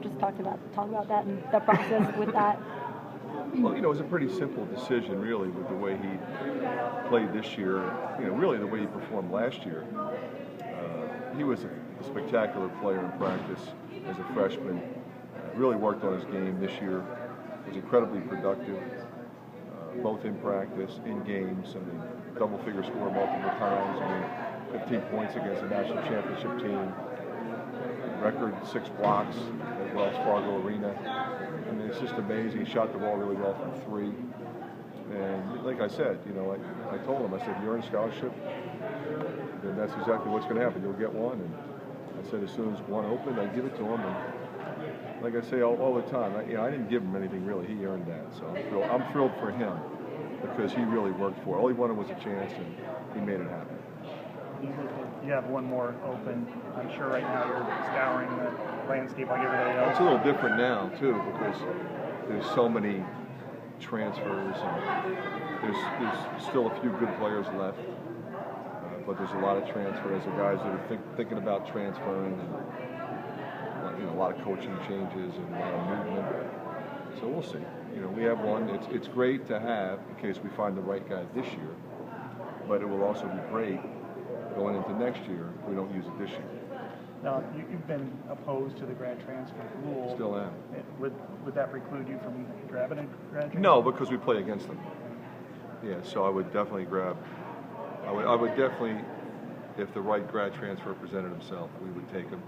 just talk about that and the process with that. Well, it was a pretty simple decision, really, with the way he played this year. Really the way he performed last year. He was a spectacular player in practice as a freshman. Really worked on his game this year. Was incredibly productive, both in practice, in games. Double-figure score multiple times. 15 points against the national championship team. Record 6 blocks at Wells Fargo Arena. It's just amazing. He shot the ball really well from 3. And like I said, I told him, I said, you're in scholarship, then that's exactly what's going to happen. You'll get one. And I said, as soon as one opened, I'd give it to him. And like I say all the time, I didn't give him anything really. He earned that. So I'm thrilled for him because he really worked for it. All he wanted was a chance, and he made it happen. You have one more open. I'm sure right now you're scouring the landscape like everybody else. It's a little different now, too, because there's so many transfers, and there's still a few good players left, but there's a lot of transfers of guys that are thinking about transferring, and a lot of coaching changes and a lot of movement. So we'll see. We have one. It's great to have in case we find the right guy this year, but it will also be great going into next year if we don't use it this year. Now, you've been opposed to the grad transfer rule. Still am. Would that preclude you from grabbing a grad transfer? No, because we play against them. Yeah, so I would definitely grab. I would definitely, if the right grad transfer presented himself, we would take him.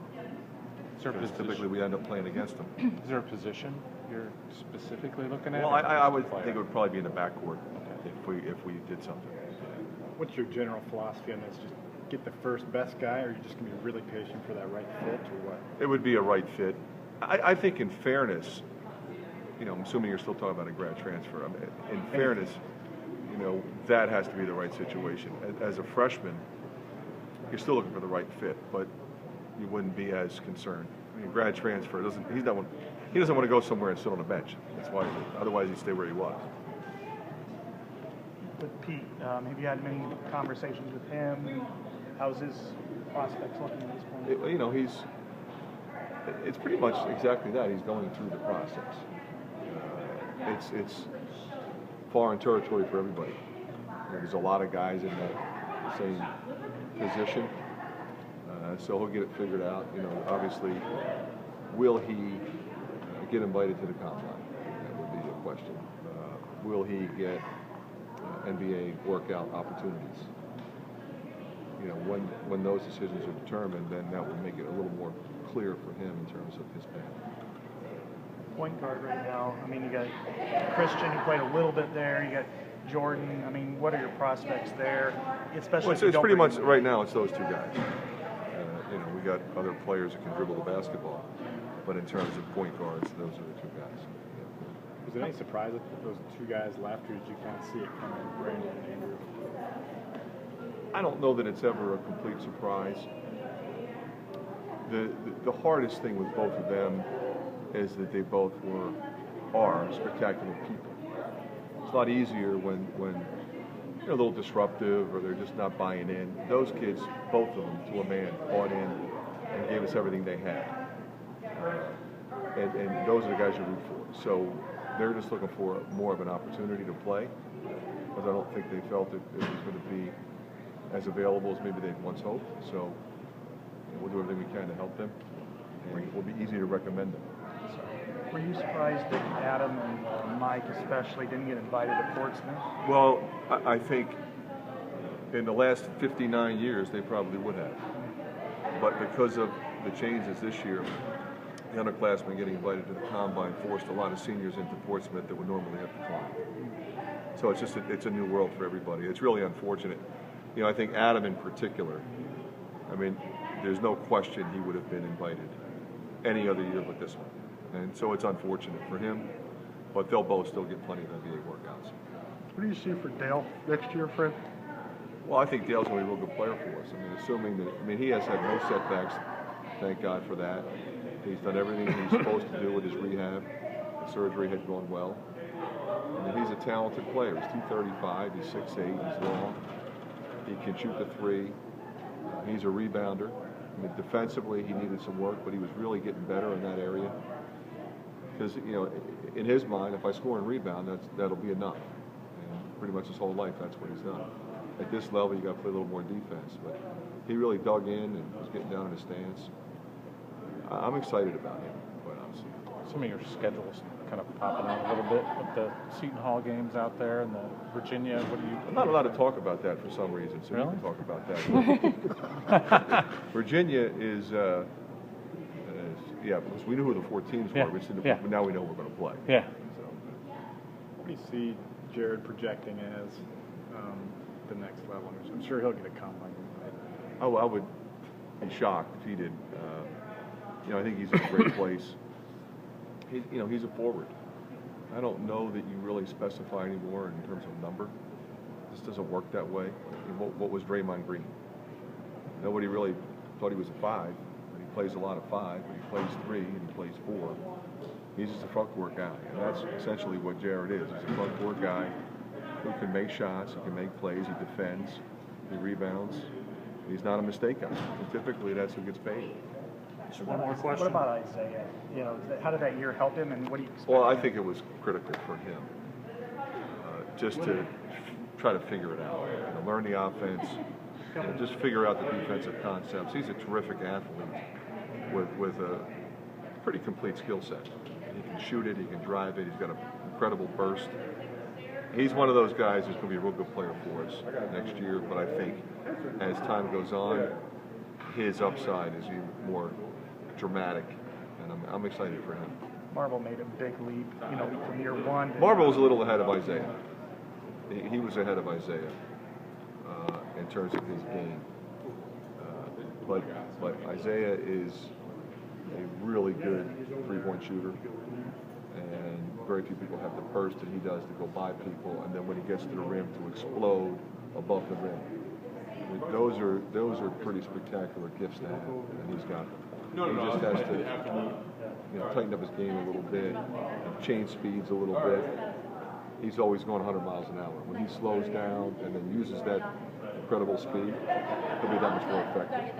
Because typically we end up playing against them. Is there a position you're specifically looking at? Well, I would think it would probably be in the backcourt if we did something. What's your general philosophy on this? Just get the first best guy, or are you just going to be really patient for that right fit, or what? It would be a right fit. I think in fairness, I'm assuming you're still talking about a grad transfer. In fairness, that has to be the right situation. As a freshman, you're still looking for the right fit, but you wouldn't be as concerned. Grad transfer he doesn't want to go somewhere and sit on a bench. That's why. Otherwise, he'd stay where he was. With Pete, have you had many conversations with him? How's his prospects looking at this point? It's pretty much exactly that. He's going through the process. It's foreign territory for everybody. There's a lot of guys in the same position, so he'll get it figured out. Obviously, will he get invited to the combine? That would be the question. Will he get NBA workout opportunities? When those decisions are determined, then that will make it a little more clear for him in terms of his path. Point guard right now. You got Christian, who played a little bit there. You got Jordan. What are your prospects there? Especially it's pretty much right now. It's those 2 guys. We got other players that can dribble the basketball, but in terms of point guards, those are the 2 guys. Was there any surprise that those 2 guys left, or did you kind of see it coming, Brandon and Andrew? I don't know that it's ever a complete surprise. The hardest thing with both of them is that they both are spectacular people. It's a lot easier when they're a little disruptive or they're just not buying in. Those kids, both of them, to a man, bought in and gave us everything they had. And those are the guys you root for. So they're just looking for more of an opportunity to play, because I don't think they felt it was going to be as available as maybe they'd once hoped. So we'll do everything we can to help them, and it will be easy to recommend them. Were you surprised that Adam and Mike especially didn't get invited to Portsmouth? Well, I think in the last 59 years they probably would have. But because of the changes this year, the underclassmen getting invited to the Combine forced a lot of seniors into Portsmouth that would normally have declined. So it's a new world for everybody. It's really unfortunate. I think Adam in particular, there's no question he would have been invited any other year but this one. And so it's unfortunate for him, but they'll both still get plenty of NBA workouts. What do you see for Dale next year, Fred? Well, I think Dale's going to be a real good player for us. Assuming that, he has had no setbacks, thank God for that. He's done everything he's supposed to do with his rehab. The surgery had gone well. He's a talented player. He's 235, he's 6'8", he's long. He can shoot the 3. He's a rebounder. Defensively, he needed some work, but he was really getting better in that area. because in his mind, if I score and rebound, that'll be enough. And pretty much his whole life, that's what he's done. At this level, you got to play a little more defense. But he really dug in and was getting down in his stance. I'm excited about him, quite honestly. Some of your schedules kind of popping out a little bit with the Seton Hall games out there and the Virginia. What do you? I'm not allowed to talk about that for some reason, so Really? you can talk about that. Virginia is because we knew who the 4 teams were, Yeah. but now we know who we're going to play. Yeah. So, What do you see Jared projecting as the next level? I'm sure he'll get a combine. I would be shocked if he did. I think he's in a great place. He's a forward. I don't know that you really specify anymore in terms of number. This doesn't work that way. What was Draymond Green? Nobody really thought he was a 5, but he plays a lot of 5, but he plays 3 and he plays 4. He's just a front court guy, and that's essentially what Jared is. He's a front court guy who can make shots, he can make plays, he defends, he rebounds. He's not a mistake guy. And typically, that's who gets paid. One more question. What about Isaiah? How did that year help him, and what do you expect? Well, I think it was critical for him just to try to figure it out, learn the offense, just figure out the defensive concepts. He's a terrific athlete with a pretty complete skill set. He can shoot it, he can drive it, he's got an incredible burst. He's one of those guys who's going to be a real good player for us next year, but I think as time goes on, his upside is even more dramatic, and I'm excited for him. Marvel made a big leap, from year 1. Marvel was a little ahead of Isaiah. He was ahead of Isaiah in terms of his game. But Isaiah is a really good three-point shooter, and very few people have the burst that he does to go by people, and then when he gets to the rim to explode above the rim. I mean, those are pretty spectacular gifts to have, and he's got them. He just has to tighten up his game a little bit, change speeds a little bit. He's always going 100 miles an hour. When he slows down and then uses that incredible speed, he'll be that much more effective.